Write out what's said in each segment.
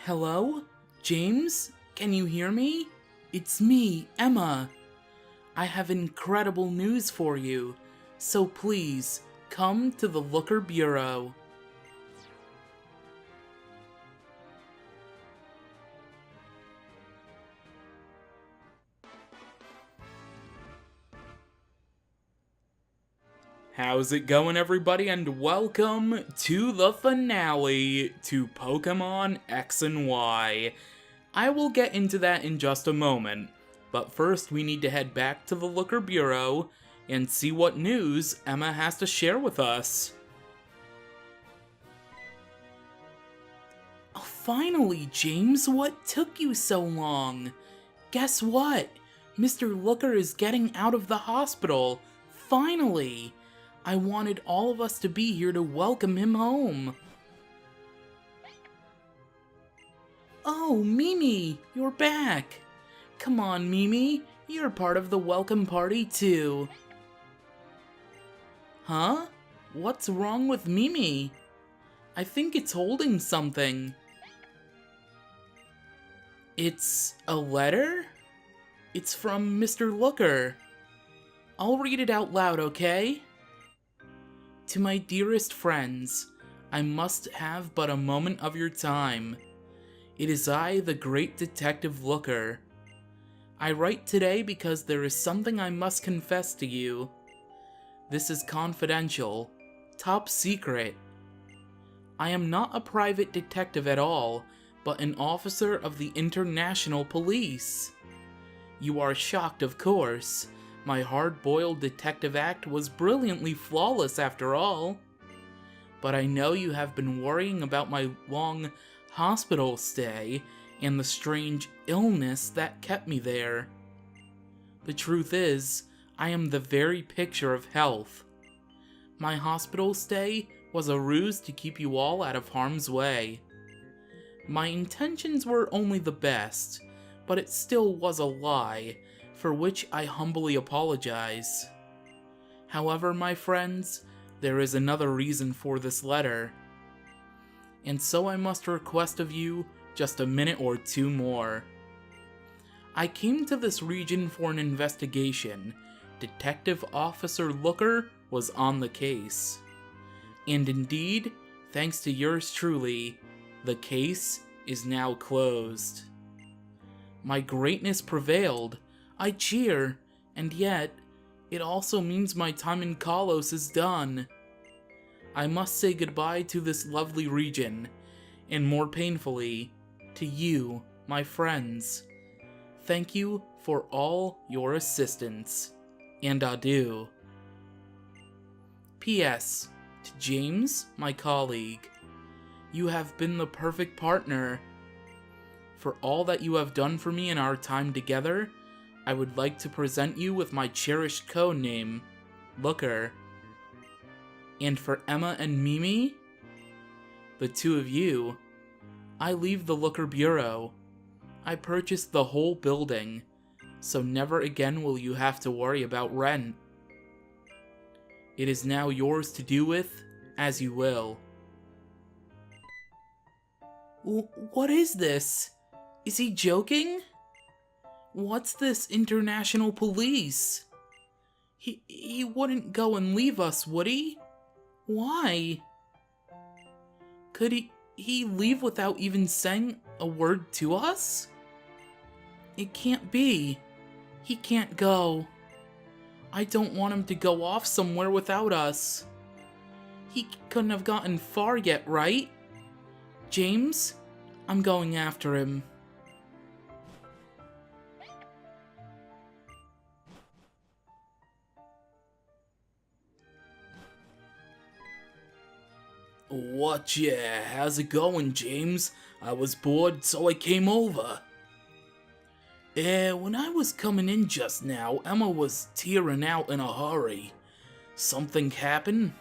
Hello? James? Can you hear me? It's me, Emma. I have incredible news for you, so please, come to the Looker Bureau. How's it going, everybody, and welcome to the finale to Pokémon X and Y. I will get into that in just a moment, but first we need to head back to the Looker Bureau and see what news Emma has to share with us. Oh, finally, James, what took you so long? Guess what? Mr. Looker is getting out of the hospital. Finally! I wanted all of us to be here to welcome him home. Oh, Mimi, you're back. Come on, Mimi, you're part of the welcome party too. Huh? What's wrong with Mimi? I think it's holding something. It's a letter? It's from Mr. Looker. I'll read it out loud, okay? To my dearest friends, I must have but a moment of your time. It is I, the great Detective Looker. I write today because there is something I must confess to you. This is confidential, top secret. I am not a private detective at all, but an officer of the International Police. You are shocked, of course. My hard-boiled detective act was brilliantly flawless after all. But I know you have been worrying about my long hospital stay and the strange illness that kept me there. The truth is, I am the very picture of health. My hospital stay was a ruse to keep you all out of harm's way. My intentions were only the best, but it still was a lie, for which I humbly apologize. However, my friends, there is another reason for this letter. And so I must request of you just a minute or two more. I came to this region for an investigation. Detective Officer Looker was on the case. And indeed, thanks to yours truly, the case is now closed. My greatness prevailed. I cheer, and yet, it also means my time in Kalos is done. I must say goodbye to this lovely region, and more painfully, to you, my friends. Thank you for all your assistance, and adieu. P.S. To James, my colleague, you have been the perfect partner. For all that you have done for me in our time together, I would like to present you with my cherished code name, Looker. And for Emma and Mimi, the two of you, I leave the Looker Bureau. I purchased the whole building, so never again will you have to worry about rent. It is now yours to do with as you will. What is this? Is he joking? What's this International Police? He wouldn't go and leave us, would he? Why? Could he leave without even saying a word to us? It can't be. He can't go. I don't want him to go off somewhere without us. He couldn't have gotten far yet, right? James, I'm going after him. Whatcha? How's it going, James? I was bored, so I came over. When I was coming in just now, Emma was tearing out in a hurry. Something happened?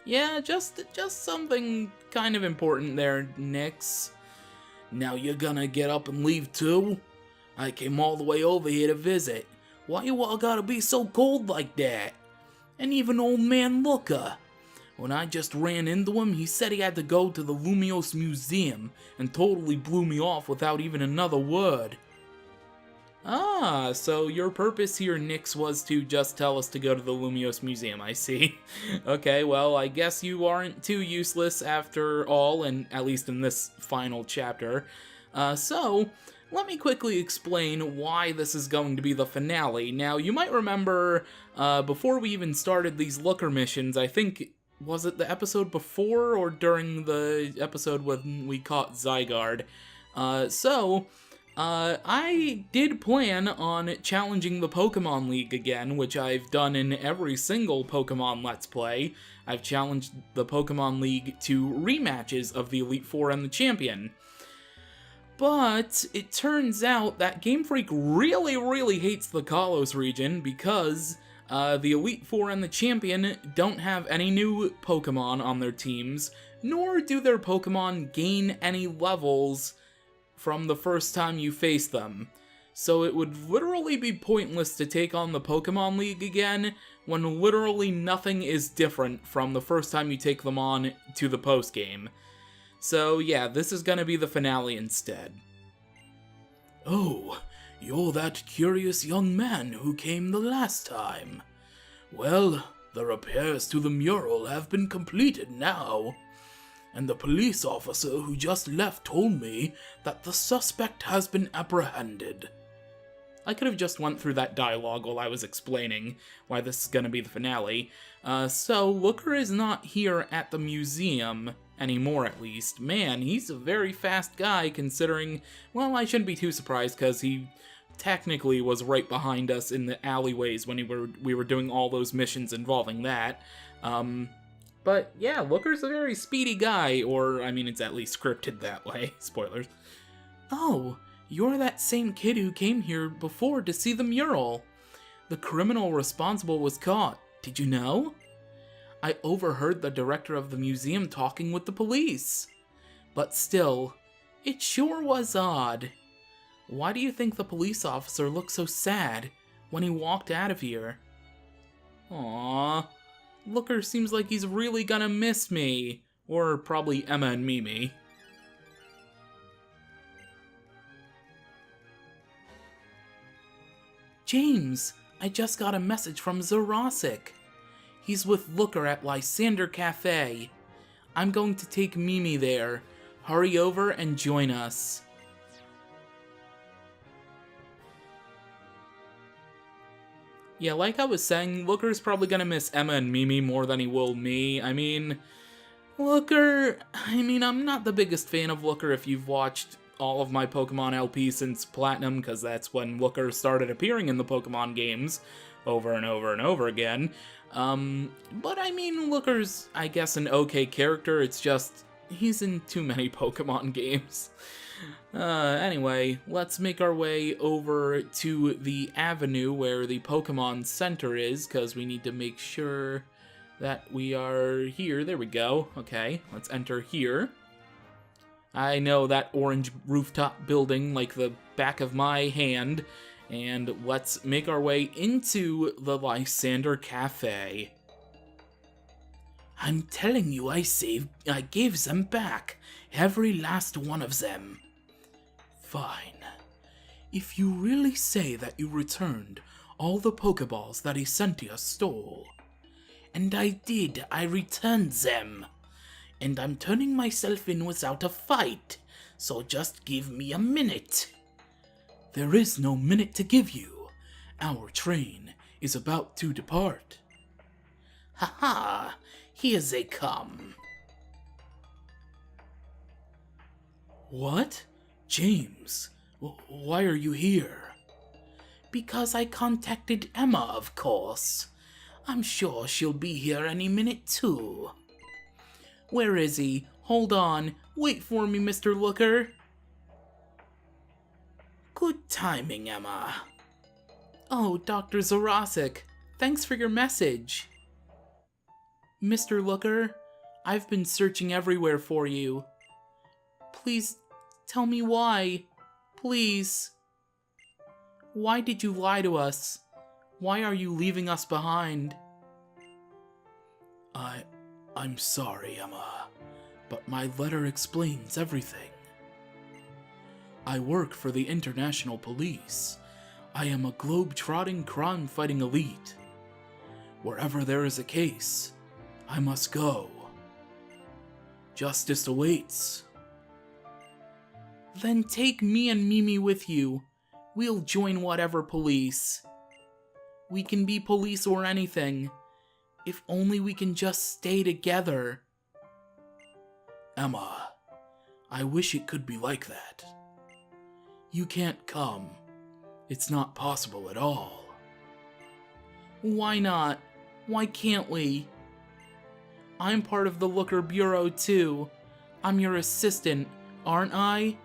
Yeah, just something kind of important there, Nix. Now you're gonna get up and leave too? I came all the way over here to visit. Why you all gotta be so cold like that? And even old man Looker. When I just ran into him, he said he had to go to the Lumios Museum and totally blew me off without even another word. Ah, so your purpose here, Nyx, was to just tell us to go to the Lumios Museum, I see. Okay, well, I guess you aren't too useless after all, and at least in this final chapter. So, let me quickly explain why this is going to be the finale. Now, you might remember, before we even started these Looker missions, I think, was it the episode before or during the episode when we caught Zygarde? I did plan on challenging the Pokemon League again, which I've done in every single Pokemon Let's Play. I've challenged the Pokemon League to rematches of the Elite Four and the Champion. But it turns out that Game Freak really hates the Kalos region because the Elite Four and the Champion don't have any new Pokemon on their teams, nor do their Pokemon gain any levels from the first time you face them. So it would literally be pointless to take on the Pokemon League again when literally nothing is different from the first time you take them on to the post-game. So yeah, this is gonna be the finale instead. Oh, you're that curious young man who came the last time. Well, the repairs to the mural have been completed now, and the police officer who just left told me that the suspect has been apprehended. I could have just went through that dialogue while I was explaining why this is gonna be the finale. So, Looker is not here at the museum anymore, at least. Man, he's a very fast guy considering, well, I shouldn't be too surprised because he technically was right behind us in the alleyways when we were doing all those missions involving that. But yeah, Looker's a very speedy guy, or, I mean, it's at least scripted that way. Spoilers. Oh, you're that same kid who came here before to see the mural. The criminal responsible was caught. Did you know? I overheard the director of the museum talking with the police. But still, it sure was odd. Why do you think the police officer looked so sad when he walked out of here? Aww, Looker seems like he's really gonna miss me. Or probably Emma and Mimi. James, I just got a message from Jurassic. He's with Looker at Lysander Cafe. I'm going to take Mimi there. Hurry over and join us. Yeah, like I was saying, Looker's probably gonna miss Emma and Mimi more than he will me. I mean, I'm not the biggest fan of Looker if you've watched all of my Pokemon LP since Platinum, because that's when Looker started appearing in the Pokemon games over and over and over again. But I mean, Looker's, I guess, an okay character. It's just, he's in too many Pokemon games. Anyway, let's make our way over to the avenue where the Pokemon Center is, because we need to make sure that we are here. There we go. Okay, let's enter here. I know that orange rooftop building like the back of my hand, and let's make our way into the Lysander Cafe. I'm telling you, I gave them back, every last one of them. Fine. If you really say that you returned all the Pokeballs that Essentia stole. And I did, I returned them. And I'm turning myself in without a fight, so just give me a minute. There is no minute to give you. Our train is about to depart. Haha, here they come. What? James, why are you here? Because I contacted Emma, of course. I'm sure she'll be here any minute too. Where is he? Hold on. Wait for me, Mr. Looker. Good timing, Emma. Oh, Dr. Jurassic. Thanks for your message. Mr. Looker, I've been searching everywhere for you. Please, tell me why. Please. Why did you lie to us? Why are you leaving us behind? I'm sorry, Emma, but my letter explains everything. I work for the International Police. I am a globe-trotting crime-fighting elite. Wherever there is a case, I must go. Justice awaits. Then take me and Mimi with you. We'll join whatever police. We can be police or anything. If only we can just stay together. Emma, I wish it could be like that. You can't come. It's not possible at all. Why not? Why can't we? I'm part of the Looker Bureau too. I'm your assistant, aren't I?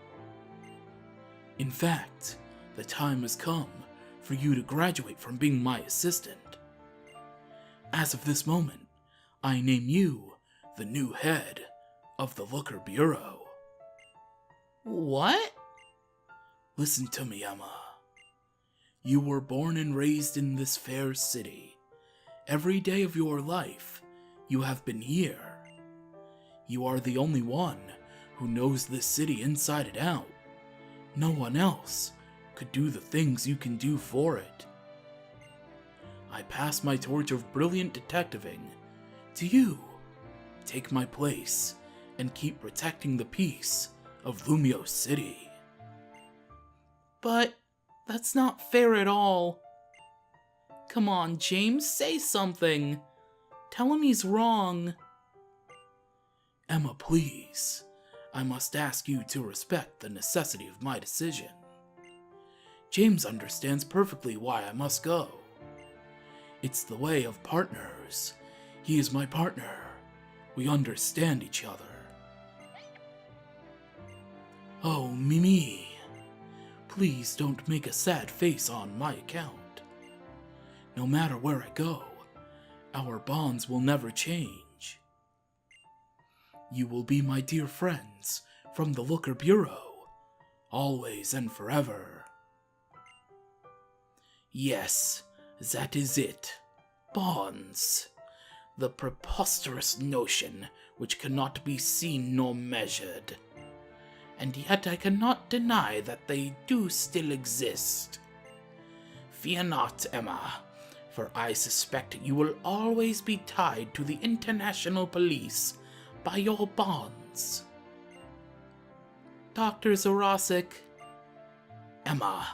In fact, the time has come for you to graduate from being my assistant. As of this moment, I name you the new head of the Looker Bureau. What? Listen to me, Emma. You were born and raised in this fair city. Every day of your life, you have been here. You are the only one who knows this city inside and out. No one else could do the things you can do for it. I pass my torch of brilliant detectiving to you. Take my place and keep protecting the peace of Lumio City. But that's not fair at all. Come on, James, say something. Tell him he's wrong. Emma, please. I must ask you to respect the necessity of my decision. James understands perfectly why I must go. It's the way of partners. He is my partner. We understand each other. Oh, Mimi. Please don't make a sad face on my account. No matter where I go, our bonds will never change. You will be my dear friends from the Looker Bureau, always and forever. Yes, that is it. Bonds. The preposterous notion which cannot be seen nor measured. And yet I cannot deny that they do still exist. Fear not, Emma, for I suspect you will always be tied to the International Police by your bonds. Dr. Zorosic. Emma,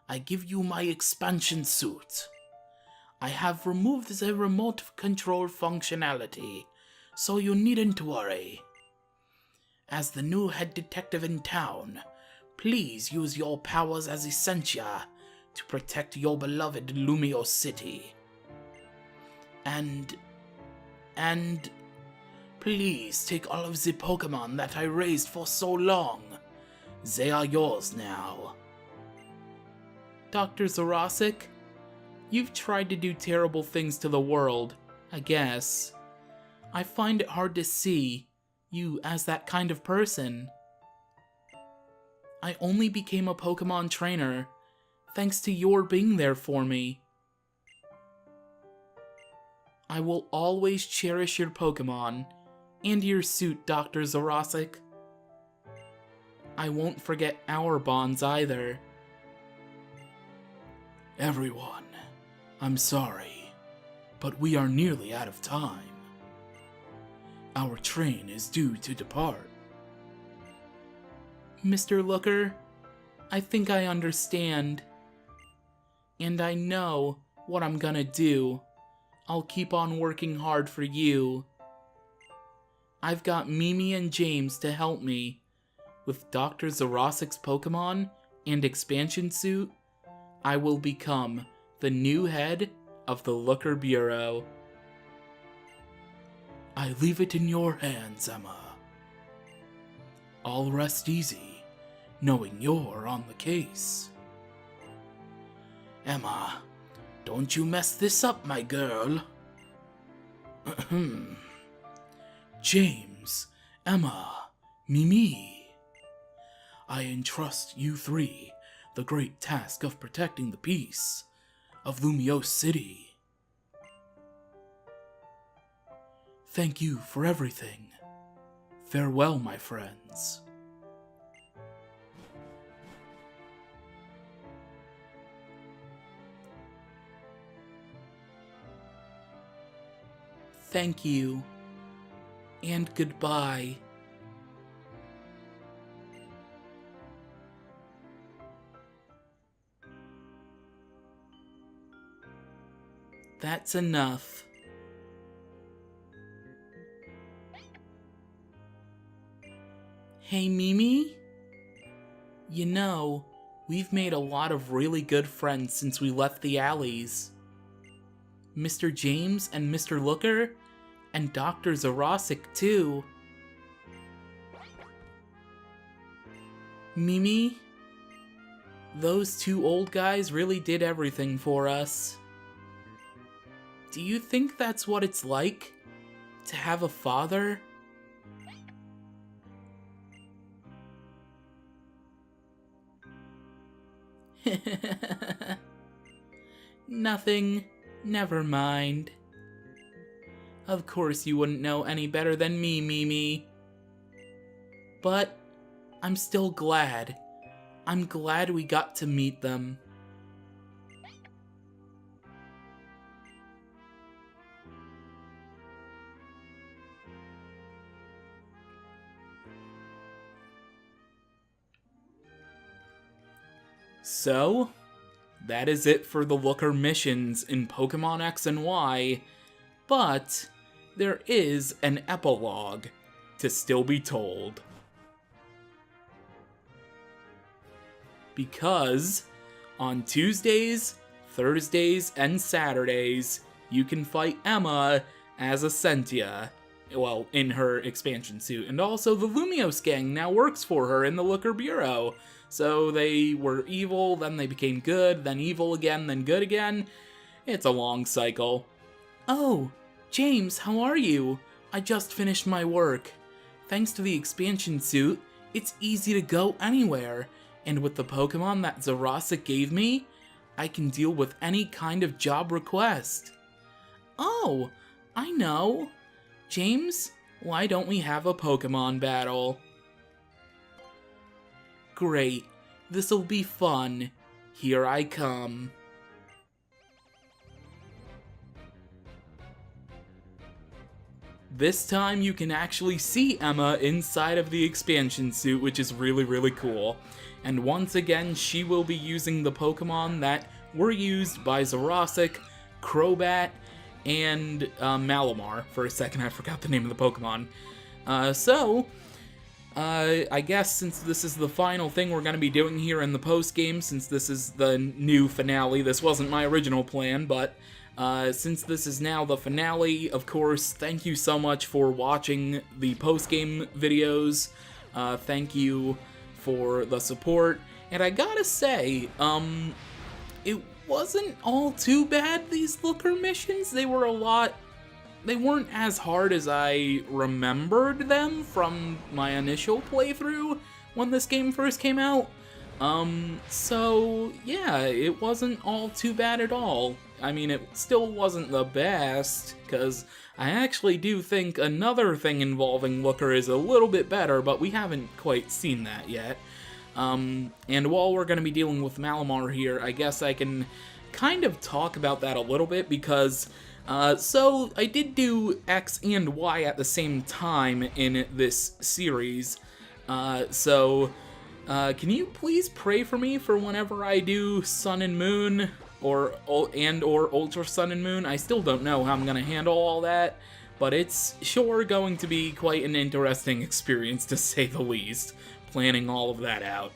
I give you my expansion suit. I have removed the remote control functionality, so you needn't worry. As the new head detective in town, please use your powers as Essentia to protect your beloved Lumio City. And please take all of the Pokémon that I raised for so long. They are yours now. Dr. Zorosic, you've tried to do terrible things to the world, I guess. I find it hard to see you as that kind of person. I only became a Pokémon trainer thanks to your being there for me. I will always cherish your Pokémon and your suit, Dr. Zorosic. I won't forget our bonds either. Everyone, I'm sorry, but we are nearly out of time. Our train is due to depart. Mr. Looker, I think I understand. And I know what I'm gonna do. I'll keep on working hard for you. I've got Mimi and James to help me. With Dr. Zorosic's Pokémon and expansion suit, I will become the new head of the Looker Bureau. I leave it in your hands, Emma. I'll rest easy, knowing you're on the case. Emma, don't you mess this up, my girl. James, Emma, Mimi. I entrust you three the great task of protecting the peace of Lumio City. Thank you for everything. Farewell, my friends. Thank you. And goodbye. That's enough. Hey, Mimi? You know, we've made a lot of really good friends since we left the alleys. Mr. James and Mr. Looker, and Dr. Zarosik too. Mimi, those two old guys really did everything for us. Do you think that's what it's like to have a father? Nothing. Never mind. Of course you wouldn't know any better than me, Mimi. But I'm still glad. I'm glad we got to meet them. So, that is it for the Looker missions in Pokemon X and Y, but there is an epilogue to still be told. Because on Tuesdays, Thursdays, and Saturdays, you can fight Emma as a Sentia, well, in her expansion suit, and also the Lumiose gang now works for her in the Looker Bureau. So they were evil, then they became good, then evil again, then good again. It's a long cycle. Oh, James, how are you? I just finished my work. Thanks to the expansion suit, it's easy to go anywhere. And with the Pokemon that Zarosik gave me, I can deal with any kind of job request. Oh, I know. James, why don't we have a Pokemon battle? Great, this'll be fun. Here I come. This time you can actually see Emma inside of the expansion suit, which is really, really cool. And once again, she will be using the Pokemon that were used by Zarosik, Crobat, and Malamar. For a second, I forgot the name of the Pokemon. I guess since this is the final thing we're going to be doing here in the post-game, since this is the new finale, this wasn't my original plan, but since this is now the finale, of course, thank you so much for watching the post-game videos. Thank you for the support, and I gotta say, it wasn't all too bad, these Looker missions. They weren't as hard as I remembered them from my initial playthrough when this game first came out. So yeah, it wasn't all too bad at all. I mean, it still wasn't the best, because I actually do think another thing involving Looker is a little bit better, but we haven't quite seen that yet. And while we're going to be dealing with Malamar here, I guess I can kind of talk about that a little bit, because so I did do X and Y at the same time in this series. Can you please pray for me for whenever I do Sun and Moon, or Ultra Sun and Moon? I still don't know how I'm gonna handle all that, but it's sure going to be quite an interesting experience, to say the least, planning all of that out.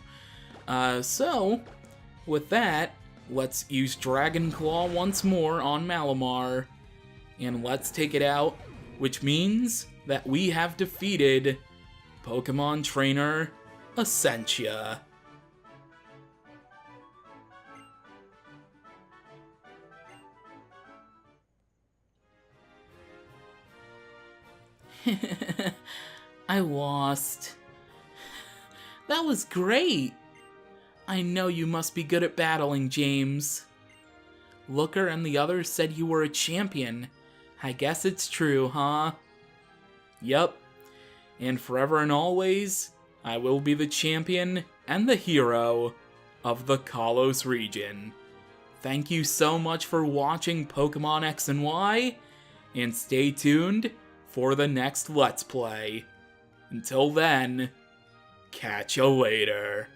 With that, let's use Dragon Claw once more on Malamar, and let's take it out, which means that we have defeated Pokemon Trainer Essentia. I lost. That was great! I know you must be good at battling, James. Looker and the others said you were a champion. I guess it's true, huh? Yep. And forever and always, I will be the champion and the hero of the Kalos region. Thank you so much for watching Pokemon X and Y, and stay tuned for the next Let's Play. Until then, catch ya later.